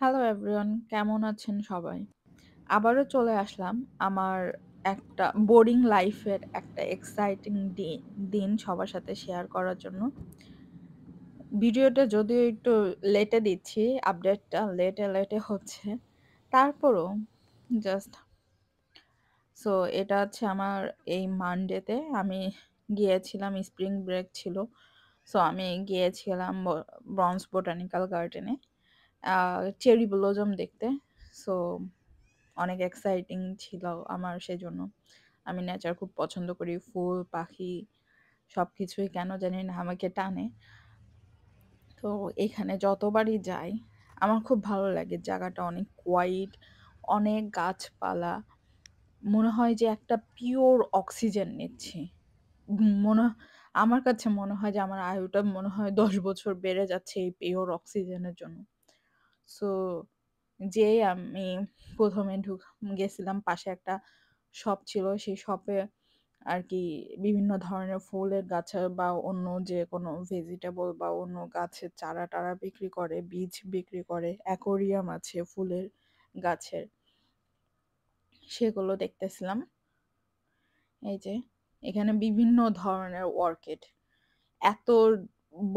Hello everyone, কেমন আছেন সবাই? আবারও চলে আসলাম আমার একটা বোরিং লাইফের একটা এক্সাইটিং দিন সবার সাথে শেয়ার করার জন্য। ভিডিওটা যদিও একটু লেটে দিচ্ছি, আপডেটটা লেটে হচ্ছে। তারপরও জাস্ট সো এটা হচ্ছে আমার এই মানডেতে আমি গিয়েছিলাম, স্প্রিং ব্রেক ছিল। সো আমি গিয়েছিলাম ব্রন্স বোটানিক্যাল গার্ডেনে চেরি ব্লসম দেখতে। সো অনেক এক্সাইটিং ছিল আমার সেজন্য। আমি নেচার খুব পছন্দ করি। ফুল, পাখি সবকিছুই কেন জানি না আমাকে টানে। তো এখানে যতবারই যাই আমার খুব ভালো লাগে। জায়গাটা অনেক কোয়াইট, অনেক গাছপালা। মনে হয় যে একটা পিওর অক্সিজেন নিচ্ছি। মনে আমার কাছে মনে হয় যে আমার আয়ুটা মনে হয় ১০ বছর বেড়ে যাচ্ছে এই পিওর অক্সিজেনের জন্য। সো যেই আমি ১ম এ গেছিলাম, পাশে একটা শপ ছিল। সেই শপে আরকি বিভিন্ন ধরনের ফুলের গাছ বা অন্য যেকোনো ভেজিটেবল বা অন্য গাছের চারা-টারা বিক্রি করে, বীজ বিক্রি করে। অ্যাকোরিয়াম আছে ফুলের গাছের। সেগুলো দেখতেছিলাম। এই যে এখানে বিভিন্ন ধরনের অর্কিড। এত ব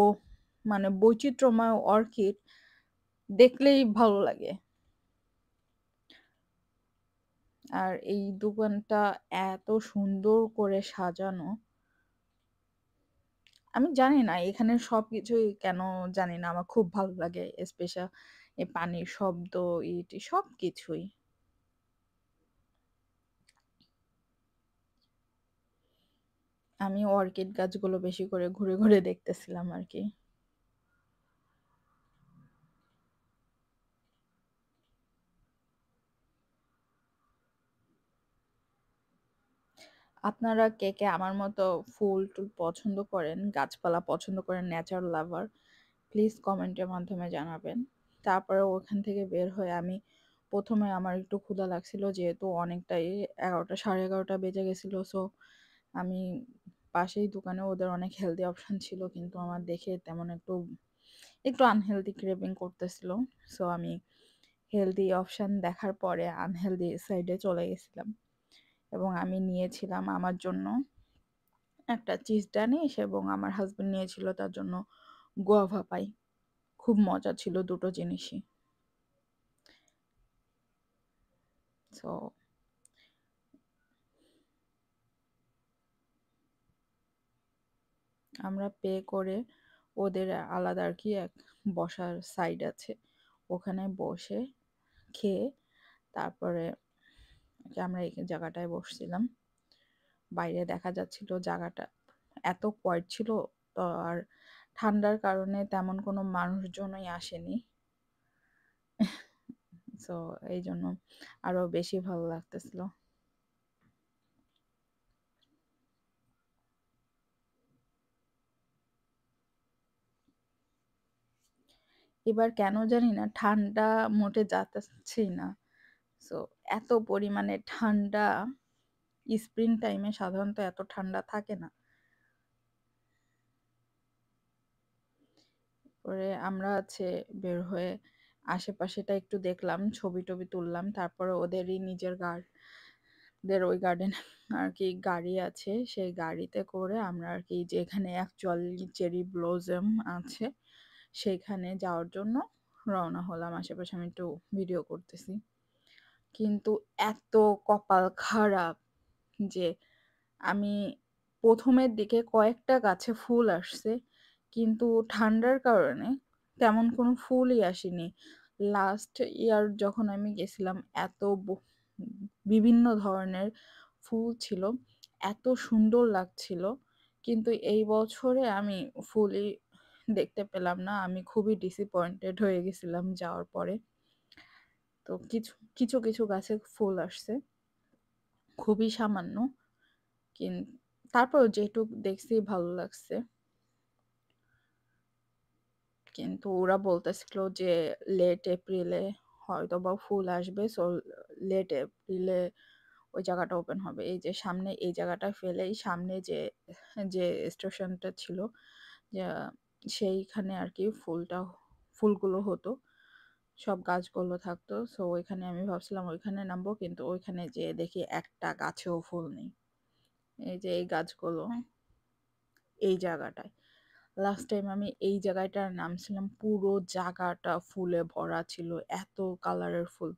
মানে বৈচিত্র্যময় অর্কিড দেখলেই ভালো লাগে। আর এই দোকানটা এত সুন্দর করে সাজানো। আমি জানি না এখানের সবকিছুই কেন জানি না আমার খুব ভালো লাগে। স্পেশাল এই পানির শব্দ, ইটি সবকিছুই। আমি অর্কিড গাছগুলো বেশি করে ঘুরে দেখতেছিলাম আরকি। আপনারা কে আমার মতো ফুল-টুল পছন্দ করেন, গাছপালা পছন্দ করেন, নেচার লাভার? প্লিজ কমেন্টের মাধ্যমে জানাবেন। তারপরে ওখান থেকে বের হয়ে আমি ১ম এ আমার একটু ক্ষুধা লাগছিল যেহেতু অনেকটাই ১১টা ১১:৩০ বেজে গেছিল। সো আমি পাশেই দোকানে ওদের অনেক হেলদি অপশন ছিল কিন্তু আমার দেখে তেমন একটু আনহেলদি ক্রেভিং করতেছিল। সো আমি হেলদি অপশন দেখার পরে আনহেলদি সাইডে চলে গেছিলাম এবং আমি নিয়েছিলাম আমার জন্য একটা চিজ ড্যানিশ এবং আমার হাসব্যান্ড নিয়েছিল তার জন্য গুয়াভা পাই। খুব মজা ছিল দুটো জিনিসই। সো আমরা পে করে ওদের আলাদা আর কি এক বসার সাইড আছে। ওখানে বসে খেয়ে তারপরে আমরা এই জায়গাটায় বসছিলাম। বাইরে দেখা যাচ্ছিল জায়গাটা এত কোয়াইট ছিল। তো আর ঠান্ডার কারণে তেমন কোনো মানুষজনই আসেনি। সো এইজন্য আরো বেশি ভালো লাগতেছিল। এবার কেন জানি না ঠান্ডা মোটে যাচ্ছেই না। সো এত পরিমাণে ঠান্ডা, স্প্রিং টাইমে সাধারণত এত ঠান্ডা থাকে না। পরে আমরা বের হয়ে আশেপাশেটা একটু দেখলাম, ছবি-টবি তুললাম। তারপরে ওদেরই নিজের দের ওই গার্ডেন আর কি গাড়ি আছে। সেই গাড়িতে করে আমরা আর কি যেখানে অ্যাকচুয়ালি চেরি ব্লসম আছে সেইখানে যাওয়ার জন্য রওনা হলাম। আশেপাশে আমি একটু ভিডিও করতেছি। কিন্তু এত কপাল খারাপ যে আমি ১ম এর দিকে কয়েকটা গাছে ফুল আসছে। কিন্তু ঠান্ডার কারণে তেমন কোনো ফুলই আসেনি। লাস্ট ইয়ার যখন আমি গেছিলাম এত বিভিন্ন ধরনের ফুল ছিল। এত সুন্দর লাগছিল। কিন্তু এই বছরে আমি ফুলই দেখতে পেলাম না। আমি খুবই ডিসঅ্যাপয়েন্টেড হয়ে গেছিলাম যাওয়ার পরে। তো কিছু গাছে ফুল আসছে। খুবই সামান্য। কিন তারপরেও যেটুক দেখছি ভালো লাগছে। কিন্তু ওরা বলতেছিল যে লেট এপ্রিলে হয়তোবা ফুল আসবে। সো লেট এপ্রিলে ওই জায়গাটা ওপেন হবে। এই যে সামনে এই জায়গাটা ফেলেই সামনে যে স্টেশনটা ছিল যা সেইখানে আরকি ফুলগুলো হতো। সব গাছগুলো থাকতো। সো ওইখানে আমি ভাবছিলাম ওইখানে নামবো, কিন্তু ওইখানে যেয়ে দেখি একটা গাছেও ফুল নেই। এই যে এই গাছগুলো এই জায়গাটায়, লাস্ট টাইম আমি এই জায়গাটায় নামছিলাম, পুরো জায়গাটা ফুলে ভরা ছিল, এত কালারের ফুল।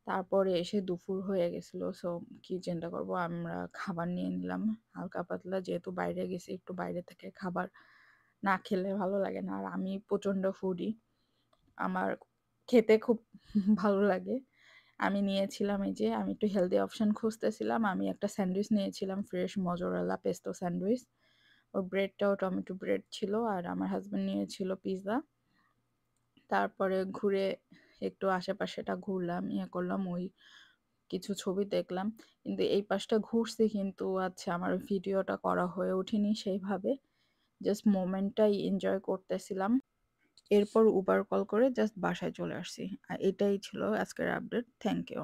তারপরে এসে দুপুর হয়ে গেছিলো, সো কি চিন্তা করব, আমরা খাবার নিয়ে নিলাম হালকা পাতলা, যেহেতু বাইরে গেছি একটু বাইরে থেকে খাবার না খেলে ভালো লাগে না। আর আমি প্রচণ্ড ফুডি, আমার খেতে খুব ভালো লাগে। আমি নিয়েছিলাম, এই যে আমি একটু হেলদি অপশন খুঁজতেছিলাম, আমি একটা স্যান্ডউইচ নিয়েছিলাম, ফ্রেশ মজরেলা পেস্তো স্যান্ডউইচ। ওর ব্রেডটাও টমেটো ব্রেড ছিল, আর আমার হাজব্যান্ড নিয়েছিল পিৎজা। তারপরে ঘুরে একটু আশেপাশেটা ঘুরলাম, ইয়ে করলাম, ওই কিছু ছবি দেখলাম। কিন্তু এই পাশটা ঘুরছি, কিন্তু আচ্ছা আমার ভিডিওটা করা হয়ে ওঠেনি সেইভাবে, জাস্ট মোমেন্টটাই এনজয় করতেছিলাম। এরপর উবার কল করে জাস্ট বাসায় চলে আসছি। আর এটাই ছিল আজকের আপডেট। Thank you.